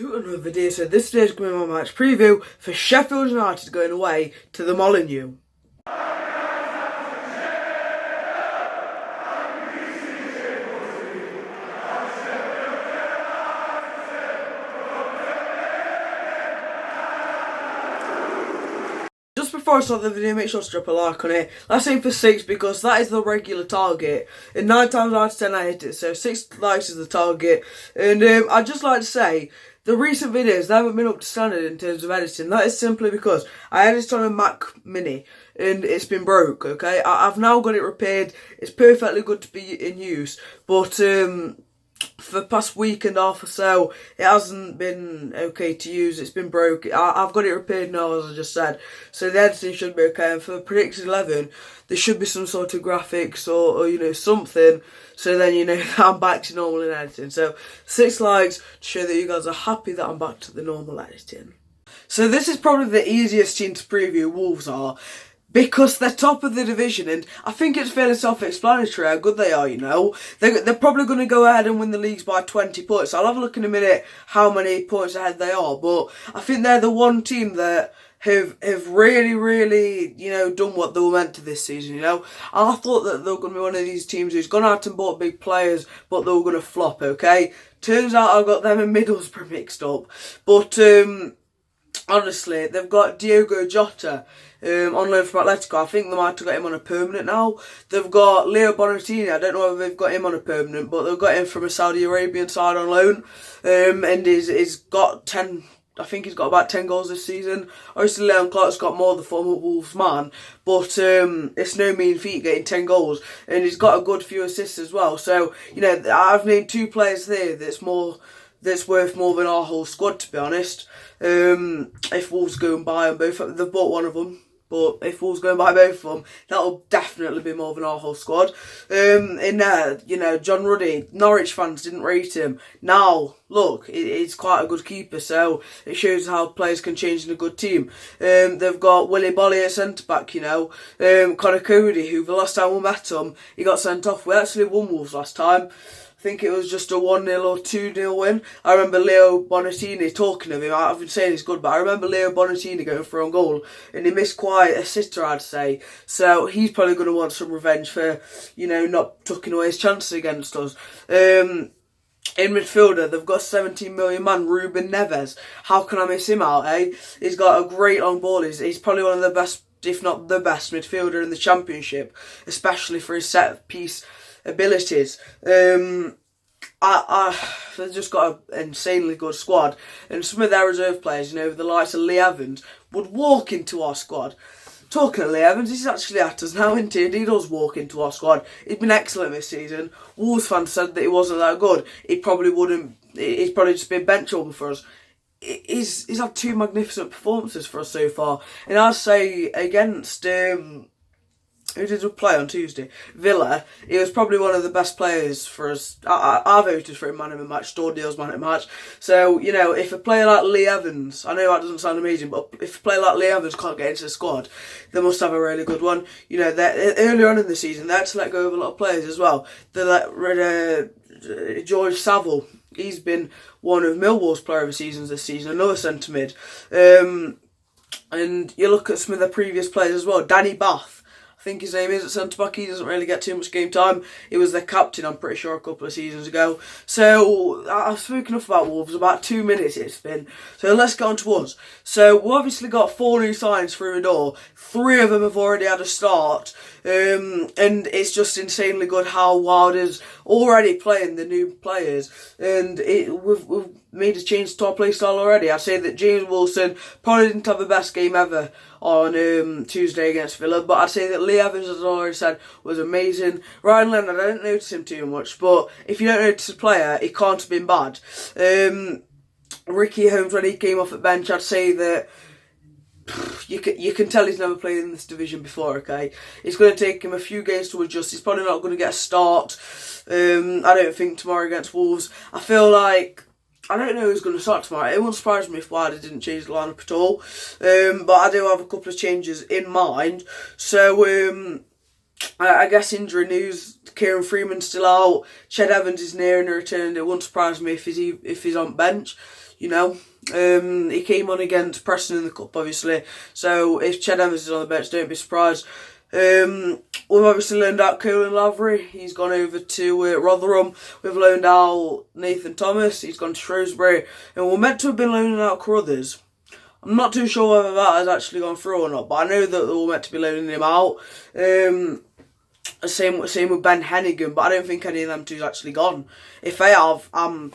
to another video. So this today's going to be my match preview for Sheffield United going away to the Molineux. Just before I start the video, make sure to drop a like on it. Let's aim for 6 because that is the regular target. And 9 times out of 10 I hit it, so 6 likes is the target. And I'd just like to say, the recent videos, they haven't been up to standard in terms of editing. That is simply because I edited on a Mac Mini and it's been broke, okay? I've now got it repaired. It's perfectly good to be in use. But for the past week and a half or so, it hasn't been okay to use. It's been broke. I've got it repaired now, as I just said. So the editing should be okay. And for the Predicted 11, there should be some sort of graphics or you know, something. So then you know that I'm back to normal in editing. So 6 likes to show that you guys are happy that I'm back to the normal editing. So this is probably the easiest team to preview, Wolves are. Because they're top of the division, and I think it's fairly self-explanatory how good they are, you know. They're probably going to go ahead and win the leagues by 20 points. I'll have a look in a minute how many points ahead they are, but I think they're the one team that have really, you know, done what they were meant to this season, you know. I thought that they were going to be one of these teams who's gone out and bought big players, but they were going to flop, okay. Turns out I got them and Middlesbrough mixed up. But, honestly, they've got Diogo Jota on loan from Atletico. I think they might have got him on a permanent now. They've got Leo Bonatini. I don't know whether they've got him on a permanent, but they've got him from a Saudi Arabian side on loan. And he's got 10... I think he's got about 10 goals this season. Obviously, Leon Clark's got more than former Wolves man, but it's no mean feat getting 10 goals, and he's got a good few assists as well. So, you know, I've named 2 players there that's worth more than our whole squad, to be honest. If Wolves go and buy them both, they've bought one of them. But if Wolves go and buy both of them, that'll definitely be more than our whole squad. In there, you know, John Ruddy, Norwich fans didn't rate him. Now, look, he's quite a good keeper, so it shows how players can change in a good team. They've got Willy Bolly at centre-back, you know. Connor Cody, who the last time we met him, he got sent off. We actually won Wolves last time. I think it was just a 1-0 or 2-0 win. I remember Leo Bonatini talking of him. I've been saying he's good, but I remember Leo Bonatini going for a goal, and he missed quite a sitter, I'd say. So he's probably going to want some revenge for, you know, not tucking away his chances against us. In midfielder, they've got 17 million man, Ruben Neves. How can I miss him out, eh? He's got a great long ball. He's probably one of the best, if not the best, midfielder in the Championship, especially for his set-piece abilities. They've just got an insanely good squad, and some of their reserve players, you know, the likes of Lee Evans, would walk into our squad. Talking of Lee Evans, he's actually at us now, isn't he? And he does walk into our squad. He's been excellent this season. Wolves fans said that he wasn't that good. He's probably just been benchable for us. He's had 2 magnificent performances for us so far, and I'd say against who did we play on Tuesday? Villa. He was probably one of the best players for us. I voted for him man of the match, Stordeal's man of the match. So, you know, if a player like Lee Evans, I know that doesn't sound amazing, but if a player like Lee Evans can't get into the squad, they must have a really good one. You know, earlier on in the season, they had to let go of a lot of players as well. They let rid of George Saville. He's been one of Millwall's player of the seasons this season, another centre mid. And you look at some of their previous players as well. Danny Bath, I think his name is, at centre-back. He doesn't really get too much game time. He was their captain, I'm pretty sure, a couple of seasons ago. So, I've spoken enough about Wolves. About 2 minutes it's been. So, let's get on to us. So, we've obviously got 4 new signings through the door. 3 of them have already had a start. And it's just insanely good how Wilder's already playing the new players. And we've made a change to our play style already. I'd say that James Wilson probably didn't have the best game ever on Tuesday against Villa, but I'd say that Lee Evans, as I already said, was amazing. Ryan Leonard, I didn't notice him too much, but if you don't notice a player, he can't have been bad. Ricky Holmes, when he came off at bench, I'd say that you can tell he's never played in this division before, okay? It's going to take him a few games to adjust. He's probably not going to get a start, I don't think, tomorrow against Wolves. I feel like, I don't know who's going to start tomorrow. It wouldn't surprise me if Wilder didn't change the lineup at all. But I do have a couple of changes in mind. So, I guess injury news, Kieran Freeman's still out. Ched Evans is nearing a return. It wouldn't surprise me if he's on bench. you know. He came on against Preston in the Cup, obviously. So if Ched Evans is on the bench, don't be surprised. We've obviously loaned out Colin Lavery. He's gone over to Rotherham. We've loaned out Nathan Thomas. He's gone to Shrewsbury. And we're meant to have been loaning out Carruthers. I'm not too sure whether that has actually gone through or not, but I know that they were meant to be loaning him out. Same with Ben Hennigan, but I don't think any of them two's actually gone. If they have, I'm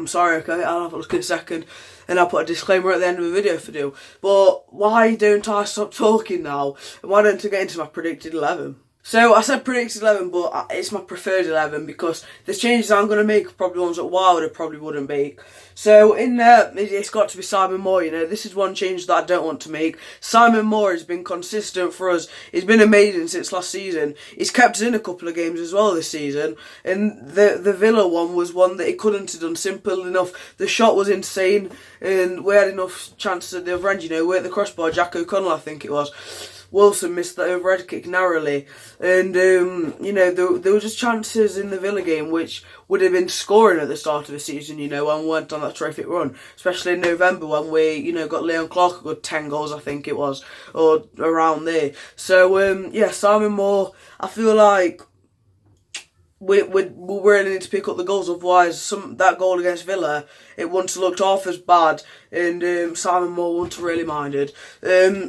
sorry, okay, I'll have a look in a second, and I'll put a disclaimer at the end of the video if I do. But why don't I stop talking now, and why don't I get into my predicted 11? So I said predicted 11, but it's my preferred 11 because the changes I'm going to make are probably ones that Wilder probably wouldn't make. So in there, it's got to be Simon Moore. You know, this is one change that I don't want to make. Simon Moore has been consistent for us. He's been amazing since last season. He's kept us in a couple of games as well this season. And the Villa one was one that he couldn't have done. Simple enough. The shot was insane, and we had enough chances at the other end. You know, we're at the crossbar. Jack O'Connell, I think it was. Wilson missed that overhead kick narrowly, and you know, there were just chances in the Villa game which would have been scoring at the start of the season, you know, when we went on that terrific run, especially in November when we, you know, got Leon Clark a good 10 goals, I think it was, or around there. So yeah, Simon Moore, I feel like we really need to pick up the goals, otherwise that goal against Villa, it wouldn't have looked half as bad, and Simon Moore wouldn't have really minded.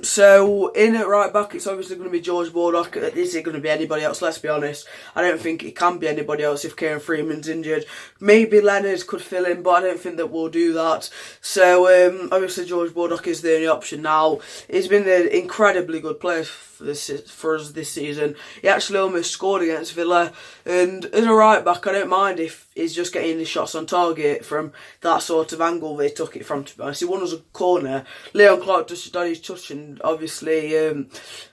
So in at right back, it's obviously going to be George Baldock. Is it going to be anybody else? Let's be honest, I don't think it can be anybody else if Kieran Freeman's injured. Maybe Leonard could fill in, but I don't think that we'll do that. So obviously George Baldock is the only option now. He's been an incredibly good player for us this season. He actually almost scored against Villa, and as a right back, I don't mind if he's just getting the shots on target from that sort of angle they took it from, to be honest. He won us a corner. Leon Clark just done his touch, and obviously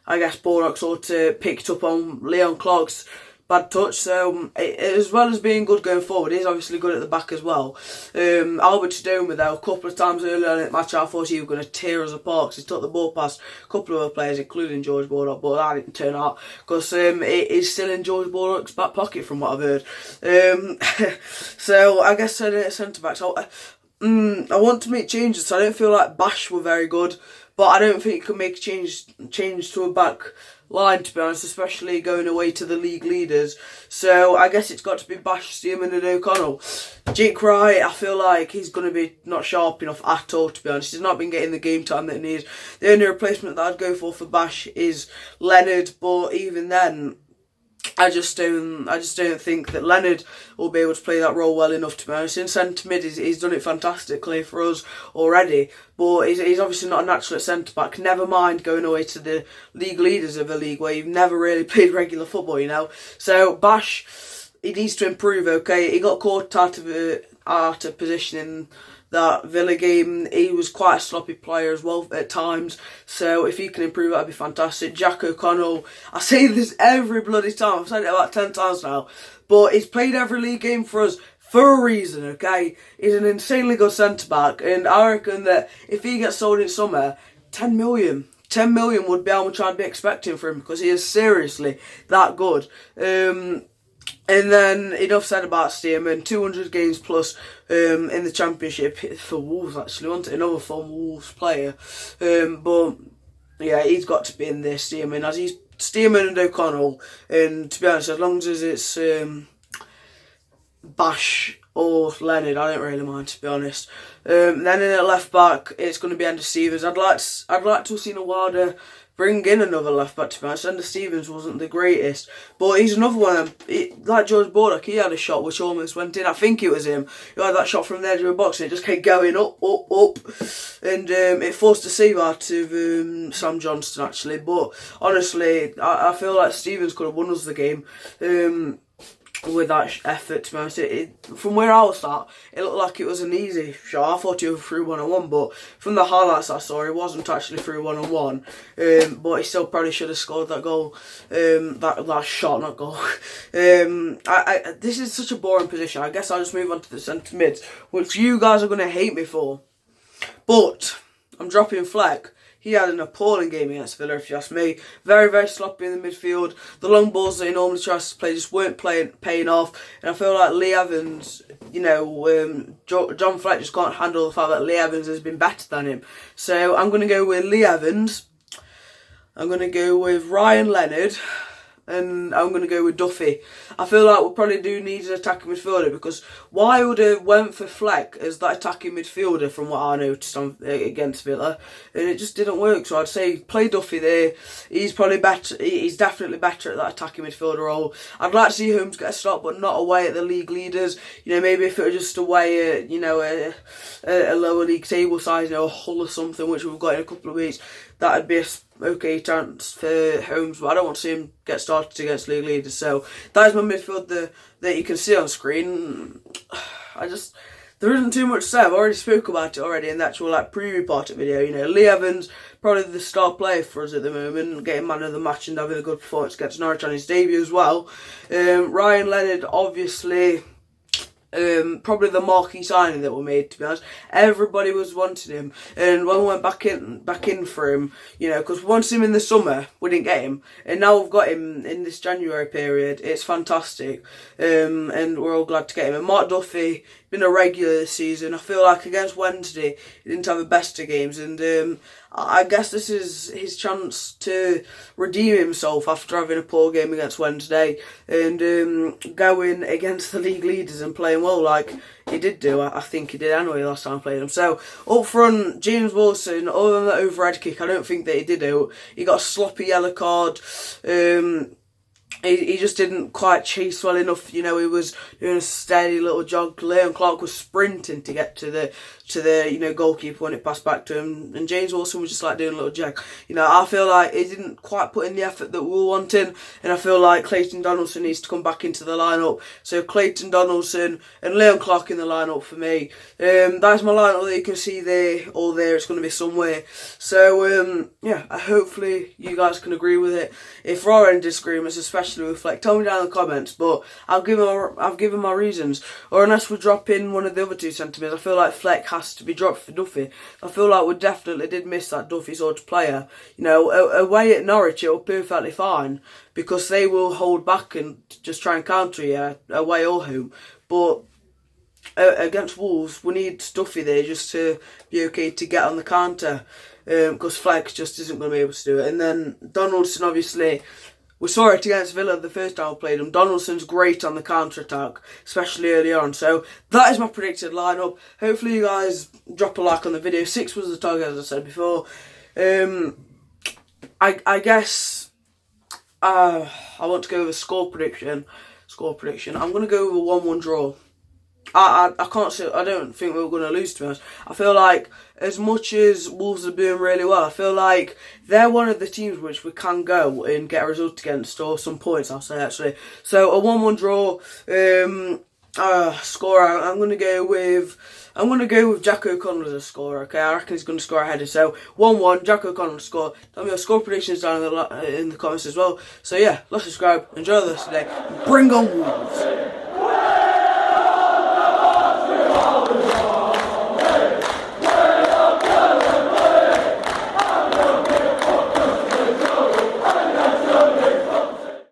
I guess Baldock sort of picked up on Leon Clark's bad touch. So as well as being good going forward, he's obviously good at the back as well. Albert Stone, though, a couple of times earlier in the match, I thought he was going to tear us apart because he took the ball past a couple of other players, including George Baldock, but that didn't turn out because it is still in George Baldock's back pocket from what I've heard. So I guess centre backs. I want to make changes. So I don't feel like Bash were very good, but I don't think you can make a change to a back line, to be honest, especially going away to the league leaders. So I guess it's got to be Bash, Stearman and O'Connell. Jake Wright, I feel like he's going to be not sharp enough at all, to be honest. He's not been getting the game time that he needs. The only replacement that I'd go for Bash is Leonard, but even then, I just don't think that Leonard will be able to play that role well enough, to be honest. In centre mid, he's done it fantastically for us already, but he's obviously not a natural at centre back. Never mind going away to the league leaders of the league where you've never really played regular football, you know. So Bash, he needs to improve. Okay, he got caught out of position in that Villa game. He was quite a sloppy player as well at times, so if he can improve, that'd be fantastic. Jack O'Connell, I say this every bloody time, I've said it about 10 times now, but he's played every league game for us for a reason, okay? He's an insanely good centre-back, and I reckon that if he gets sold in summer, 10 million would be how much I'd be expecting for him, because he is seriously that good. And then, enough said about Stearman, 200 games plus in the Championship for Wolves, actually, wasn't it? Another former Wolves player. But, yeah, he's got to be in there, Stearman, as he's Stearman and O'Connell. And, to be honest, as long as it's Bash or Leonard, I don't really mind, to be honest. Then in at left back, it's going to be Ender Stevens. I'd like to have seen a Wilder bring in another left back, to be honest. Ender Stevens wasn't the greatest, but he's another one. Like George Baldock, he had a shot which almost went in. I think it was him who had that shot from the edge of the box, and it just kept going up, and it forced a save out of Sam Johnston, actually. But honestly, I feel like Stevens could have won us the game. With that effort, to be honest. From where I was at, it looked like it was an easy shot. I thought he was through one-on-one, but from the highlights I saw, he wasn't actually through one-on-one. But he still probably should have scored that goal. That shot, not goal. This is such a boring position. I guess I'll just move on to the centre mids, which you guys are going to hate me for. But I'm dropping Fleck. he had an appalling game against Villa, if you ask me. Very, very sloppy in the midfield. The long balls that he normally tries to play just weren't paying off. And I feel like Lee Evans, you know, John Fleck just can't handle the fact that Lee Evans has been better than him. So I'm going to go with Lee Evans. I'm going to go with Ryan Leonard. And I'm going to go with Duffy. I feel like we probably do need an attacking midfielder, because Wilder went for Fleck as that attacking midfielder from what I noticed against Villa, and it just didn't work. So I'd say play Duffy there. He's probably better. He's definitely better at that attacking midfielder role. I'd like to see Holmes get a stop, but not away at the league leaders. You know, maybe if it was just away at, you know, a lower league table side, you know, a Hull or something, which we've got in a couple of weeks, that'd be a okay chance for Holmes, but I don't want to see him get started against league leaders. So that is my midfield that you can see on screen. There isn't too much to say. I've already spoke about it already in the actual preview part of the video. You know, Lee Evans, probably the star player for us at the moment, getting man of the match and having a good performance against Norwich on his debut as well. Ryan Leonard, obviously, probably the marquee signing that we made, to be honest. Everybody was wanting him, and when we went back in for him, you know, because we wanted him in the summer, we didn't get him, and now we've got him in this January period. It's fantastic, and we're all glad to get him. And Mark Duffy, been a regular this season. I feel like against Wednesday, he didn't have the best of games, and I guess this is his chance to redeem himself after having a poor game against Wednesday, and going against the league leaders and playing well like he did do. I think he did anyway last time I played him. So up front, James Wilson, other than that overhead kick, I don't think that he did out. He got a sloppy yellow card. He just didn't quite chase well enough. You know, he was doing a steady little jog. Leon Clark was sprinting to get to the you know, goalkeeper when it passed back to him, and James Wilson was just like doing a little jag. You know, I feel like he didn't quite put in the effort that we were wanting, and I feel like Clayton Donaldson needs to come back into the lineup. So Clayton Donaldson and Leon Clark in the lineup for me. That's my lineup that you can see there or there. It's going to be somewhere. So yeah, hopefully you guys can agree with it. If there are any disagreements, especially with Fleck, tell me down in the comments. But I've given my reasons. Or unless we drop in one of the other two centre-mids, I feel like Fleck has to be dropped for Duffy. I feel like we definitely did miss that Duffy sort of player. You know, away at Norwich it will perfectly fine, because they will hold back and just try and counter you away or home. But against Wolves, we need Duffy there just to be okay to get on the counter, because Fleck just isn't going to be able to do it. And then Donaldson, obviously, we saw it against Villa the first time we played him. Donaldson's great on the counter-attack, especially early on. So that is my predicted lineup. Hopefully you guys drop a like on the video. 6 was the target, as I said before. I guess I want to go with a score prediction. I'm going to go with a 1-1 draw. I can't say, I don't think we're going to lose, to be honest. I feel like as much as Wolves are doing really well, I feel like they're one of the teams which we can go and get a result against, or some points, I'll say, actually. So a 1-1 draw. Scorer, I'm going to go with Jack O'Connell as a scorer. Okay, I reckon he's going to score a header. So 1-1, Jack O'Connell to score. Tell me your score predictions down in the comments as well. So yeah, let's subscribe. Enjoy the rest of the day. Bring on Wolves.